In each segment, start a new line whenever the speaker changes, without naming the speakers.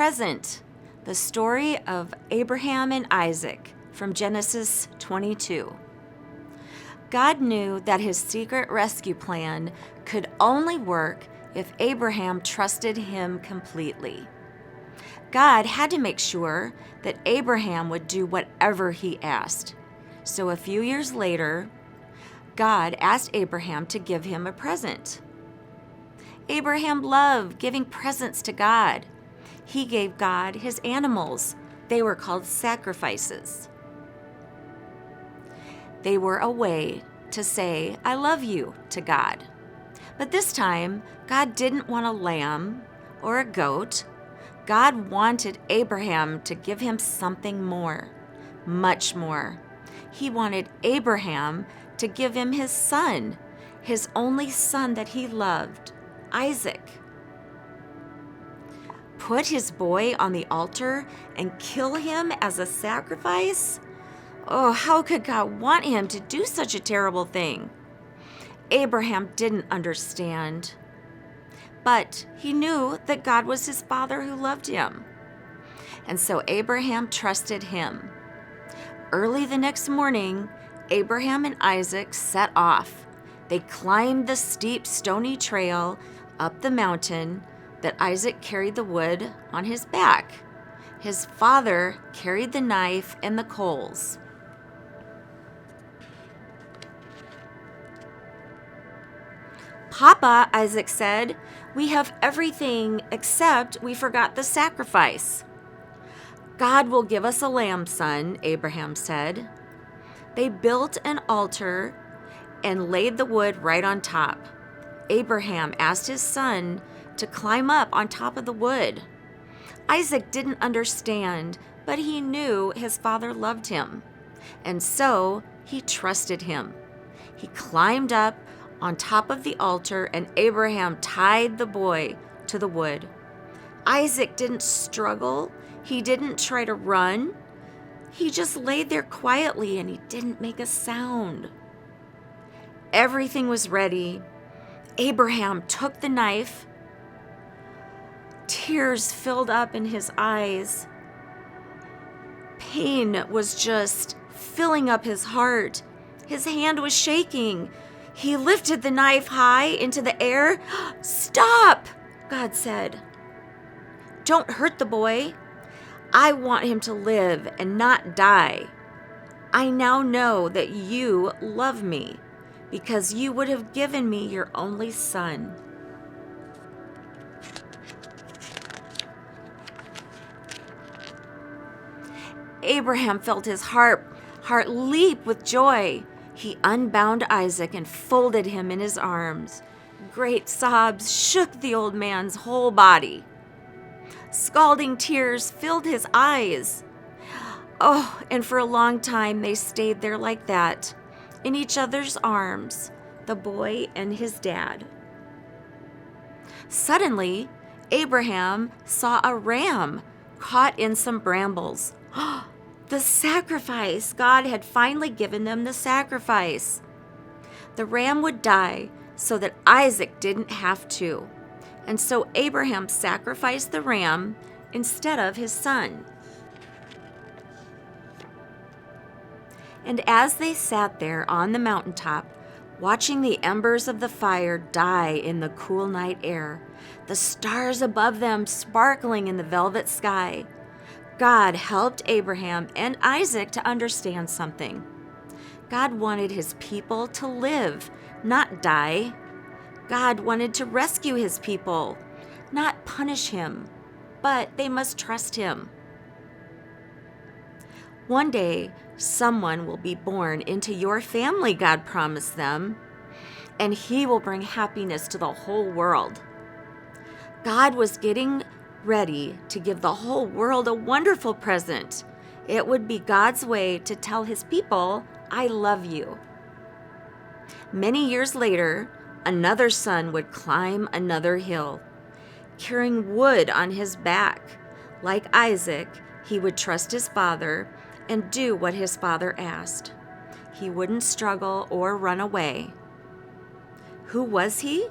present, the story of Abraham and Isaac from Genesis 22. God knew that his secret rescue plan could only work if Abraham trusted him completely. God had to make sure that Abraham would do whatever he asked. So a few years later, God asked Abraham to give him a present. Abraham loved giving presents to God. He gave God his animals. They were called sacrifices. They were a way to say, "I love you" to God. But this time, God didn't want a lamb or a goat. God wanted Abraham to give him something more, much more. He wanted Abraham to give him his son, his only son that he loved, Isaac. Put his boy on the altar and kill him as a sacrifice? Oh, how could God want him to do such a terrible thing? Abraham didn't understand. But he knew that God was his father who loved him. And so Abraham trusted him. Early the next morning, Abraham and Isaac set off. They climbed the steep, stony trail up the mountain that Isaac carried the wood on his back. His father carried the knife and the coals. "Papa," Isaac said, "we have everything except we forgot the sacrifice." "God will give us a lamb, son," Abraham said. They built an altar and laid the wood right on top. Abraham asked his son to climb up on top of the wood. Isaac didn't understand, but he knew his father loved him, and so he trusted him. He climbed up on top of the altar, and Abraham tied the boy to the wood. Isaac didn't struggle. He didn't try to run. He just laid there quietly, and he didn't make a sound. Everything was ready. Abraham took the knife. Tears filled up in his eyes. Pain was just filling up his heart. His hand was shaking. He lifted the knife high into the air. "Stop," God said. "Don't hurt the boy. I want him to live and not die. I now know that you love me because you would have given me your only son." Abraham felt his heart leap with joy. He unbound Isaac and folded him in his arms. Great sobs shook the old man's whole body. Scalding tears filled his eyes. Oh, and for a long time they stayed there like that, in each other's arms, the boy and his dad. Suddenly, Abraham saw a ram caught in some brambles. The sacrifice! God had finally given them the sacrifice. The ram would die so that Isaac didn't have to. And so Abraham sacrificed the ram instead of his son. And as they sat there on the mountaintop, watching the embers of the fire die in the cool night air, the stars above them sparkling in the velvet sky, God helped Abraham and Isaac to understand something. God wanted his people to live, not die. God wanted to rescue his people, not punish him, but they must trust him. One day, someone will be born into your family, God promised them, and he will bring happiness to the whole world. God was getting ready to give the whole world a wonderful present. It would be God's way to tell his people, "I love you." Many years later, another son would climb another hill, carrying wood on his back. Like Isaac, he would trust his father and do what his father asked. He wouldn't struggle or run away. Who was he?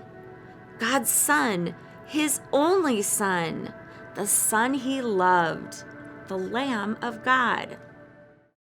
God's son, his only son. the Son he loved, the Lamb of God.